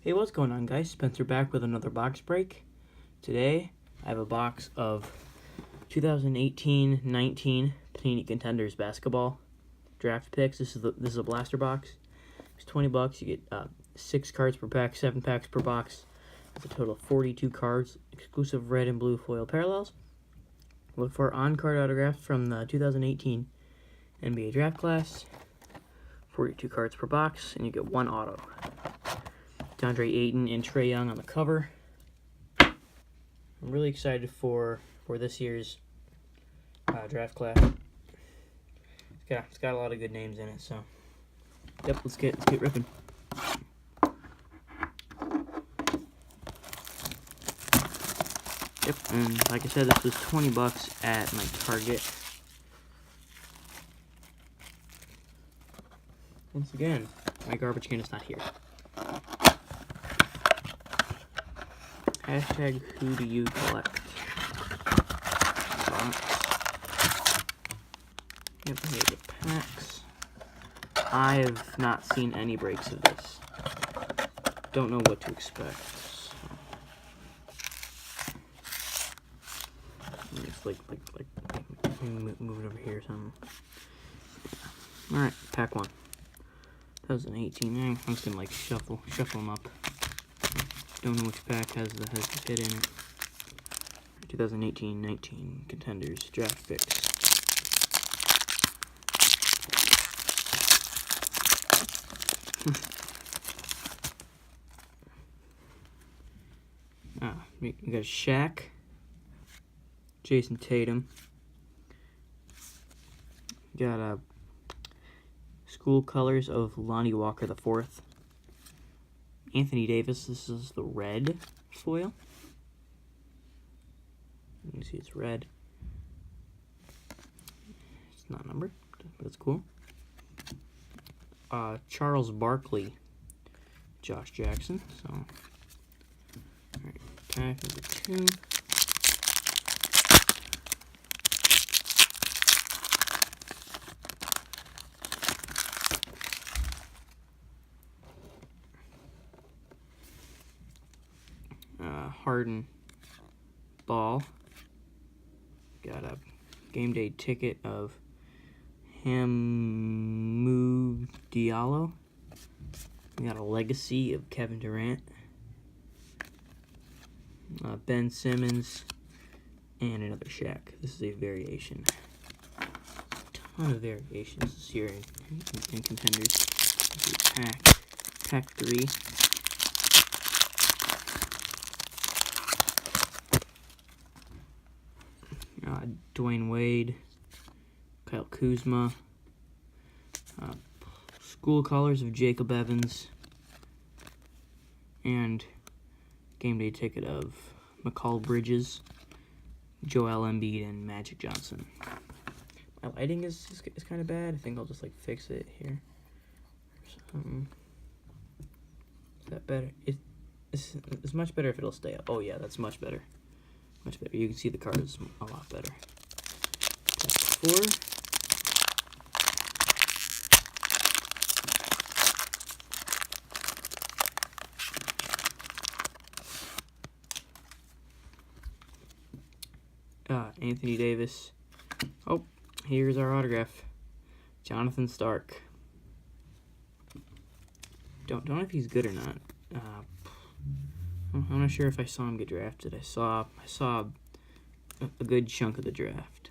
Hey, what's going on, guys? Spencer back with another box break. Today, I have a box of 2018-19 Panini Contenders basketball draft picks. This is a blaster box. It's $20. You get 6 cards per pack, 7 packs per box. That's a total of 42 cards, exclusive red and blue foil parallels. Look for on-card autographs from the 2018 NBA draft class. 42 cards per box, and you get 1 auto. DeAndre Ayton and Trae Young on the cover. I'm really excited for this year's draft class. It's got a lot of good names in it, so yep, let's get ripping. Yep, and like I said, this was $20 at my Target. Once again, my garbage can is not here. Hashtag who do you collect? Yep, here's the packs. I have not seen any breaks of this. Don't know what to expect. So. It's like move it over here or something. Alright, pack 1. 2018. I'm just gonna like shuffle them up. Don't know which pack has the hit in it. 2018-19 Contenders draft picks. We got Shaq, Jason Tatum. Got school colors of Lonnie Walker IV. Anthony Davis, this is the red foil. You can see it's red. It's not numbered, but it's cool. Charles Barkley, Josh Jackson. So, alright, pack number 2. Harden Ball. Got a game day ticket of Hamou Diallo. We got a legacy of Kevin Durant. Ben Simmons. And another Shaq. This is a variation. A ton of variations this year in Contenders. Pack 3. Dwayne Wade, Kyle Kuzma, school colors of Jacob Evans, and game day ticket of McCall Bridges, Joel Embiid, and Magic Johnson. My lighting is kind of bad. I think I'll just like fix it here. Is that better? It's much better if it'll stay up. Oh yeah, that's much better. Much better. You can see the cards a lot better. Pack 4. Anthony Davis. Oh, here's our autograph. Jonathan Stark. Don't know if he's good or not. I'm not sure if I saw him get drafted. I saw a good chunk of the draft.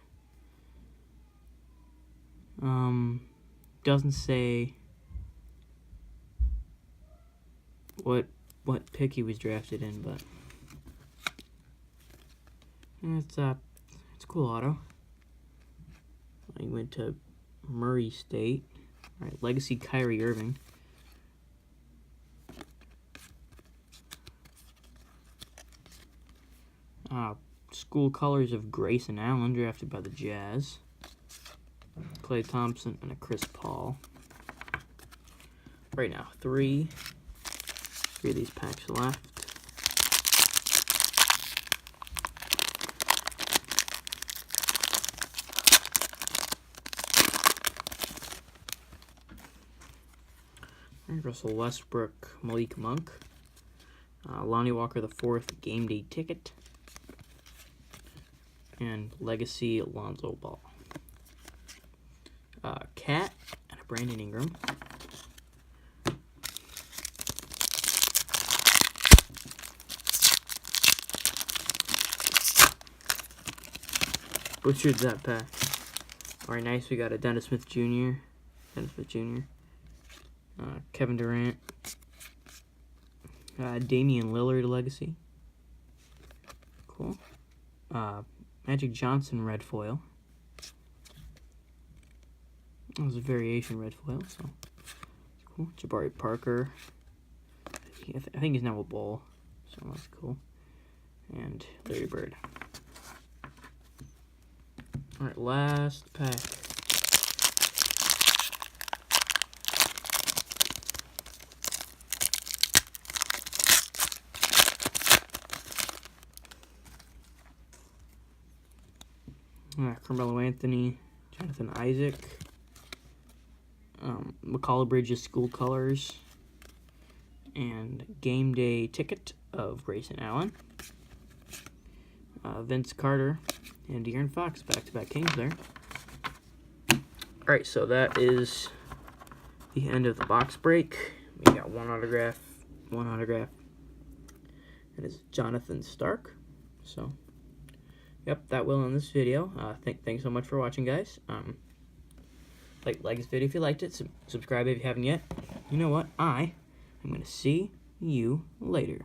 Doesn't say what pick he was drafted in, but it's a cool auto. He went to Murray State. All right, legacy Kyrie Irving. School colors of Grayson Allen, drafted by the Jazz. Klay Thompson and a Chris Paul. Right now, 3 of these packs left. Russell Westbrook, Malik Monk. Lonnie Walker the fourth game day ticket, and Legacy Alonzo Ball. Cat and a Brandon Ingram. Butchered that pack. Alright, nice. We got a Dennis Smith Jr. Kevin Durant. Damian Lillard Legacy. Cool. Magic Johnson red foil. That was a variation red foil, so cool. Jabari Parker. I think he's now a Bull, so that's cool. And Larry Bird. Alright, last pack. Carmelo Anthony, Jonathan Isaac, McCall Bridges School Colors, and Game Day Ticket of Grayson Allen, Vince Carter, and De'Aaron Fox, back-to-back Kings there. Alright, so that is the end of the box break. We got one autograph, and it's Jonathan Stark. So, yep, that will end this video. Thanks so much for watching, guys. Like this video if you liked it. Subscribe if you haven't yet. You know what? I am going to see you later.